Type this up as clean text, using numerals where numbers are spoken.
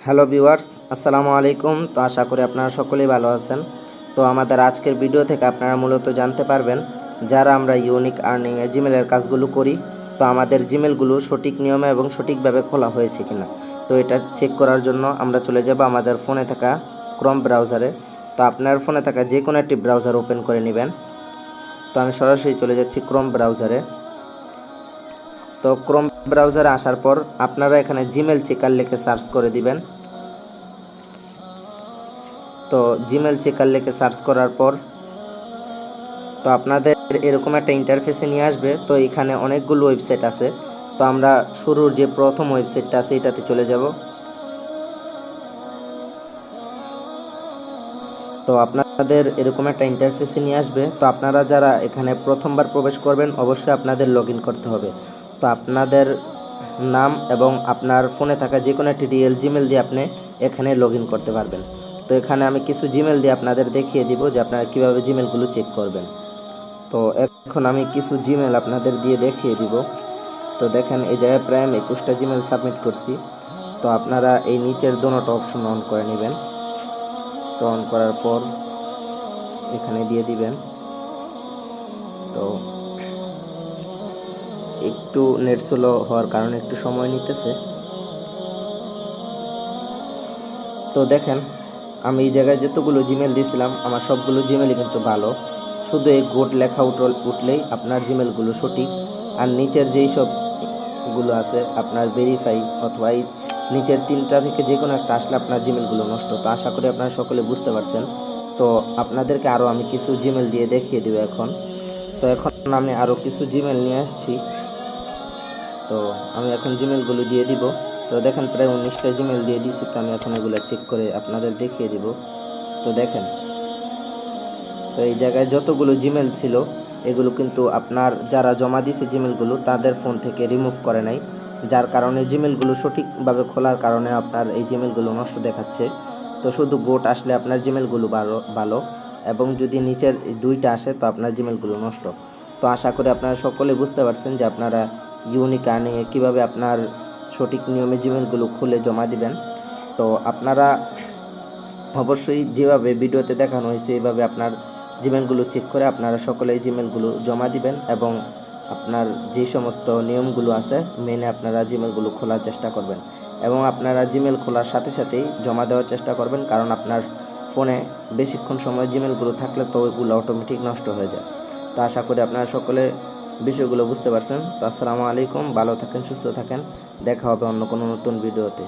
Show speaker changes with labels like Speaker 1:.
Speaker 1: Hello viewers, আসসালামু আলাইকুম। তো আশা করি আপনারা সকলেই ভালো আছেন। তো আমাদের আজকের ভিডিও থেকে আপনারা মূলত জানতে পারবেন যারা আমরা ইউনিক আর্নিংয়ে জিমেলের কাজগুলো করি, তো আমাদের জিমেলগুলো সঠিক নিয়মে এবং সঠিকভাবে খোলা হয়েছে কিনা। তো এটা চেক করার জন্য আমরা চলে যাব আমাদের ফোনে থাকা ক্রোম ব্রাউজারে। তো আপনার ফোনে থাকা যে কোনো একটি ব্রাউজার ওপেন করে নেবেন। তো আমি সরাসরি চলে যাচ্ছি ক্রোম ব্রাউজারে। তো ক্রোম ব্রাউজারে আসার পর আপনারা এখানে জিমেল চেকার লিখে সার্চ করে দিবেন। তো জিমেল চেকার লিখে সার্চ করার পর তো আপনাদের এরকম একটা ইন্টারফেসে নিয়ে আসবে। তো এখানে অনেকগুলো ওয়েবসাইট আছে। তো আমরা শুরুর যে প্রথম ওয়েবসাইটটা আছে এটাতে চলে যাব। তো আপনাদের এরকম একটা ইন্টারফেসে নিয়ে আসবে। তো আপনারা যারা এখানে প্রথমবার প্রবেশ করবেন অবশ্যই আপনাদের লগ ইন করতে হবে। তো আপনাদের নাম এবং আপনার ফোনে থাকা যে কোনো একটি রিয়েল জিমেল দিয়ে আপনি এখানে লগ ইন করতে পারবেন। তো এখানে আমি কিছু জিমেল দিয়ে আপনাদের দেখিয়ে দিব যে আপনারা কীভাবে জিমেলগুলো চেক করবেন। তো এখন আমি কিছু জিমেল আপনাদের দিয়ে দেখিয়ে দিব। তো দেখেন এই জায়গায় প্রায় আমি 21টা জিমেল সাবমিট করছি। তো আপনারা এই নিচের দুটো অপশন অন করে নেবেন। তো অন করার পর এখানে দিয়ে দিবেন। তো একটু নেট স্লো হওয়ার কারণে একটু সময় নিতেছে। তো দেখেন আমি এই জায়গায় যতগুলো জিমেল দিয়েছিলাম আমার সবগুলো জিমেলই কিন্তু ভালো। শুধু এই গোট লেখা উঠলেই আপনার জিমেলগুলো সঠিক। আর নিচের যেই সবগুলো আছে আপনার ভেরিফাই অথবা এই নিচের 3টা থেকে যে কোনো একটা আসলে আপনার জিমেলগুলো নষ্ট। তো আশা করি আপনারা সকলে বুঝতে পারছেন। তো আপনাদেরকে আরও আমি কিছু জিমেল দিয়ে দেখিয়ে দেব এখন। তো এখন আমি আরও কিছু জিমেল নিয়ে আসছি। তো আমি এখন জিমেলগুলো দিয়ে দিব। তো দেখেন প্রায় 19টা জিমেল দিয়ে দিছি। তো আমি এখন এগুলো চেক করে আপনাদের দেখিয়ে দিব। তো দেখেন তো এই জায়গায় যতগুলো জিমেল ছিল এগুলো কিন্তু আপনার যারা জমা দিয়েছে জিমেলগুলো তাদের ফোন থেকে রিমুভ করে নাই, যার কারণে জিমেলগুলো সঠিকভাবে খোলার কারণে আপনার এই জিমেলগুলো নষ্ট দেখাচ্ছে। তো শুধু গোট আসলে আপনার জিমেলগুলো ভালো এবং যদি নিচের 2টা আসে তো আপনার জিমেলগুলো নষ্ট। তো আশা করি আপনারা সকলে বুঝতে পারছেন যে আপনারা ইউনিক আর্নিংয়ে কীভাবে আপনার সঠিক নিয়মে জিমেলগুলো খুলে জমা দিবেন। তো আপনারা অবশ্যই যেভাবে ভিডিওতে দেখানো হয়েছে এইভাবে আপনার জিমেলগুলো চেক করে আপনারা সকলে এই জিমেলগুলো জমা দিবেন এবং আপনার যে সমস্ত নিয়মগুলো আছে মেনে আপনারা জিমেলগুলো খোলার চেষ্টা করবেন এবং আপনারা জিমেল খোলার সাথে সাথেই জমা দেওয়ার চেষ্টা করবেন, কারণ আপনার ফোনে বেশিক্ষণ সময় জিমেলগুলো থাকলে তো ওইগুলো অটোমেটিক নষ্ট হয়ে যায়। তো আশা করি আপনারা সকলে বিষয়গুলো বুঝতে পারছেন। তো আসসালামু আলাইকুম, ভালো থাকেন, সুস্থ থাকেন, দেখা হবে অন্য কোনো নতুন ভিডিওতে।